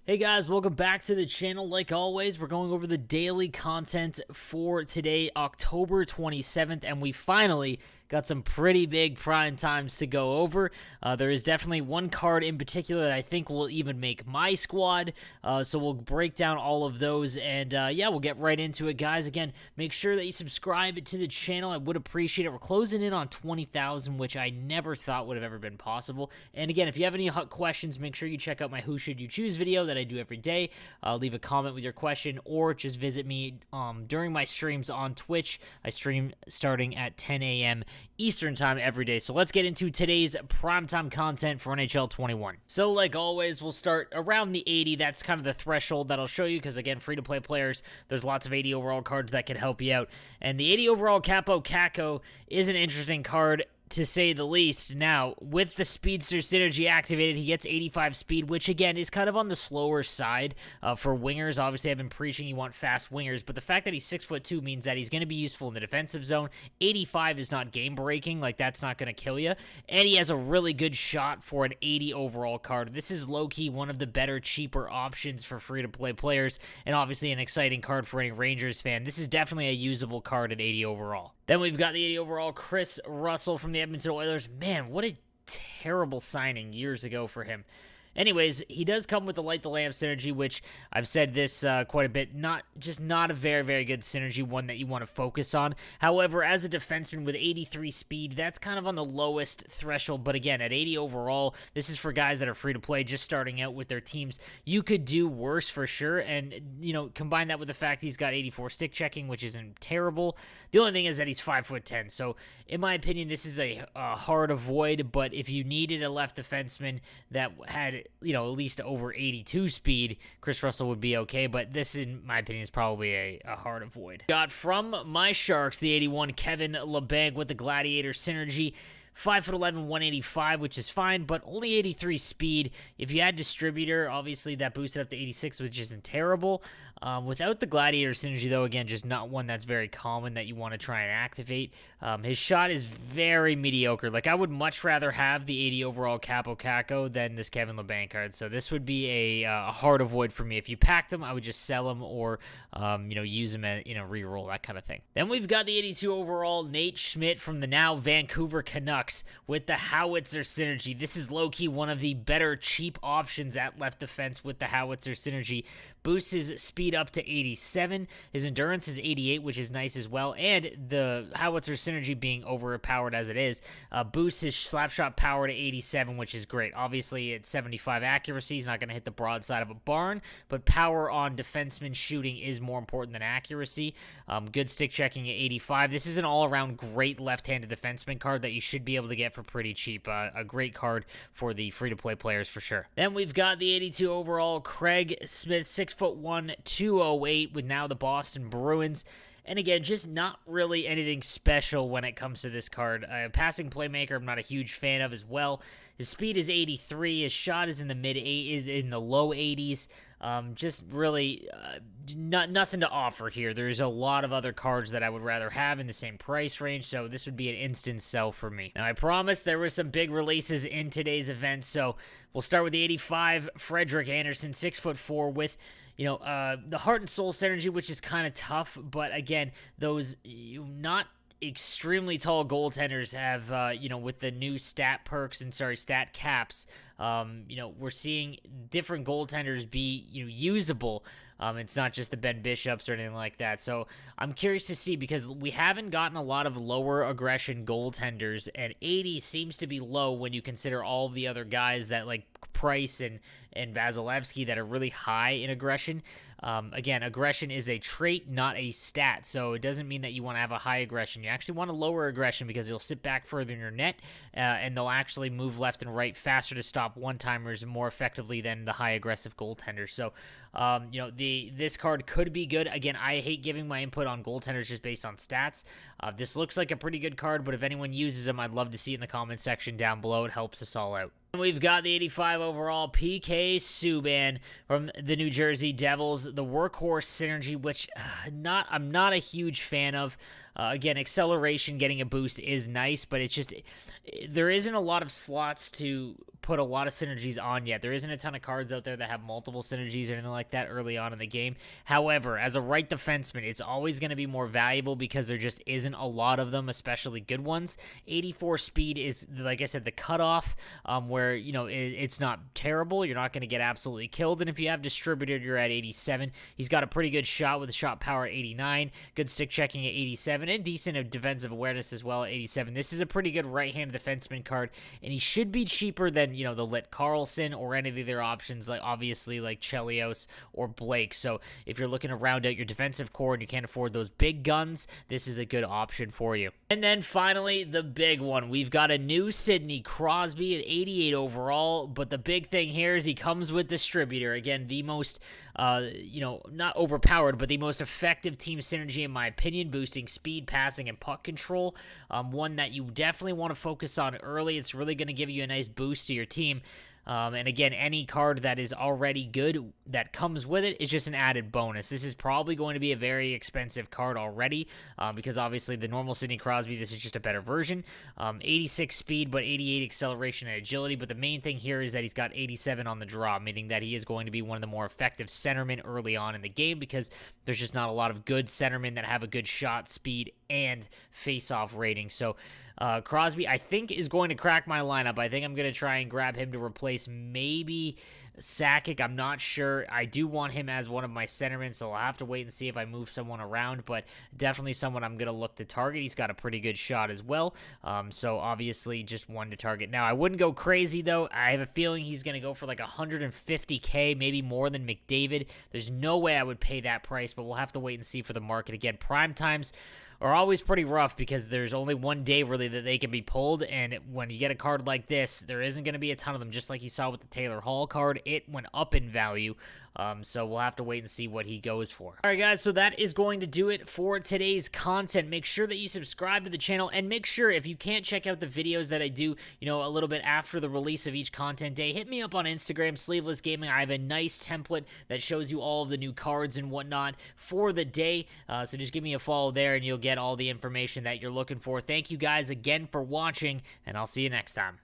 Hey guys, welcome back to the channel. Like always, we're going over the daily content for today, October 27th, and we finally got some pretty big prime times to go over. There is definitely one card in particular that I think will even make my squad, so we'll break down all of those, and yeah, we'll get right into it, guys. Again, make sure that you subscribe to the channel. I would appreciate it. We're closing in on 20,000, which I never thought would have ever been possible. And again, if you have any questions, make sure you check out my Who Should You Choose video that I do every day. Leave a comment with your question, or just visit me during my streams on Twitch. I stream starting at 10 a.m. Eastern time every day. So let's get into today's primetime content for NHL 21. So like always, we'll start around the 80. That's kind of the threshold that I'll show you because, again, free-to-play players, there's lots of 80 overall cards that can help you out. And the 80 overall Capo Caco is an interesting card, to say the least. Now, with the Speedster Synergy activated, he gets 85 speed, which, again, is kind of on the slower side for wingers. Obviously, I've been preaching you want fast wingers, but the fact that he's 6'2" means that he's going to be useful in the defensive zone. 85 is not game-breaking. Like, that's not going to kill you. And he has a really good shot for an 80 overall card. This is low-key one of the better, cheaper options for free-to-play players, and obviously an exciting card for any Rangers fan. This is definitely a usable card at 80 overall. Then we've got the 80 overall Chris Russell from the Edmonton Oilers. Man, what a terrible signing years ago for him. Anyways, he does come with the Light the Lamp synergy, which I've said this quite a bit. Not a very, very good synergy, one that you want to focus on. However, as a defenseman with 83 speed, that's kind of on the lowest threshold. But again, at 80 overall, this is for guys that are free to play, just starting out with their teams. You could do worse for sure. And, you know, combine that with the fact he's got 84 stick checking, which isn't terrible. The only thing is that he's 5'10". So, in my opinion, this is a hard avoid. But if you needed a left defenseman that had, you know, at least over 82 speed, Chris Russell would be okay, but this, in my opinion, is probably a hard avoid. Got from my Sharks, the 81 Kevin LeBanc with the Gladiator Synergy. 5'11", 185, which is fine, but only 83 speed. If you add Distributor, obviously that boosted up to 86, which isn't terrible. Without the Gladiator Synergy, though, again, just not one that's very common that you want to try and activate. His shot is very mediocre. Like, I would much rather have the 80 overall Capo Caco than this Kevin LeBanc card, so this would be a hard avoid for me. If you packed him, I would just sell him or, you know, use him in a reroll, that kind of thing. Then we've got the 82 overall Nate Schmidt from the now Vancouver Canucks with the Howitzer Synergy. This is low-key one of the better cheap options at left defense with the Howitzer Synergy. Boosts his speed up to 87. His endurance is 88, which is nice as well. And the Howitzer Synergy being overpowered as it is, boosts his slapshot power to 87, which is great. Obviously, at 75 accuracy, he's not going to hit the broadside of a barn, but power on defenseman shooting is more important than accuracy. Good stick checking at 85. This is an all-around great left-handed defenseman card that you should be able to get for pretty cheap. A great card for the free-to-play players for sure. Then we've got the 82 overall Craig Smith, 6'1", 208 with now the Boston Bruins. And again, just not really anything special when it comes to this card. Passing playmaker, I'm not a huge fan of as well. His speed is 83. His shot is in the low 80s. Just really nothing to offer here. There's a lot of other cards that I would rather have in the same price range, so this would be an instant sell for me. Now, I promised there were some big releases in today's event, so we'll start with the 85 Frederick Anderson, 6'4", with, you know, the Heart and Soul Synergy, which is kind of tough, but again, those not extremely tall goaltenders have, you know, with the new stat caps, you know, we're seeing different goaltenders be, you know, usable. It's not just the Ben Bishops or anything like that. So I'm curious to see, because we haven't gotten a lot of lower aggression goaltenders, and 80 seems to be low when you consider all the other guys that, like Price and Vasilevsky, that are really high in aggression. Again, aggression is a trait, not a stat, so it doesn't mean that you want to have a high aggression. You actually want to lower aggression because you'll sit back further in your net, and they'll actually move left and right faster to stop one-timers more effectively than the high aggressive goaltenders. So, you know, this card could be good. Again, I hate giving my input on goaltenders just based on stats. This looks like a pretty good card, but if anyone uses them, I'd love to see it in the comment section down below. It helps us all out. We've got the 85 overall PK Subban from the New Jersey Devils, the workhorse synergy, which I'm not a huge fan of. Again, acceleration, getting a boost is nice, but it's just there isn't a lot of slots to put a lot of synergies on yet. There isn't a ton of cards out there that have multiple synergies or anything like that early on in the game. However, as a right defenseman, it's always going to be more valuable because there just isn't a lot of them, especially good ones. 84 speed is, like I said, the cutoff where, it's not terrible. You're not going to get absolutely killed. And if you have distributed, you're at 87. He's got a pretty good shot with a shot power at 89, good stick checking at 87, and decent defensive awareness as well at 87. This is a pretty good right-handed defenseman card, and he should be cheaper than, the Lit Carlson or any of the other options, like obviously like Chelios or Blake. So if you're looking to round out your defensive core and you can't afford those big guns, this is a good option for you. And then finally, the big one. We've got a new Sidney Crosby at 88 overall, but the big thing here is he comes with Distributor. Again, the most, not overpowered, but the most effective team synergy in my opinion, boosting speed, passing, and puck control. One that you definitely want to focus on early. It's really going to give you a nice boost to your team. And again, any card that is already good that comes with it is just an added bonus. This is probably going to be a very expensive card already because obviously the normal Sidney Crosby, this is just a better version. 86 speed, but 88 acceleration and agility. But the main thing here is that he's got 87 on the draw, meaning that he is going to be one of the more effective centermen early on in the game because there's just not a lot of good centermen that have a good shot, speed, and face-off rating. So Crosby, I think, is going to crack my lineup. I think I'm going to try and grab him to replace maybe Sakic. I'm not sure. I do want him as one of my centermen, so I'll have to wait and see if I move someone around, but definitely someone I'm going to look to target. He's got a pretty good shot as well, so obviously just one to target. Now, I wouldn't go crazy, though. I have a feeling he's going to go for like 150K, maybe more than McDavid. There's no way I would pay that price, but we'll have to wait and see for the market. Again, prime times are always pretty rough because there's only one day really that they can be pulled, and when you get a card like this, there isn't going to be a ton of them, just like you saw with the Taylor Hall card. It went up in value, so we'll have to wait and see what he goes for. All right, guys, so that is going to do it for today's content. Make sure that you subscribe to the channel, and make sure if you can't check out the videos that I do, a little bit after the release of each content day, hit me up on Instagram, Sleeveless Gaming. I have a nice template that shows you all of the new cards and whatnot for the day, so just give me a follow there, and you'll get all the information that you're looking for. Thank you guys again for watching, and I'll see you next time.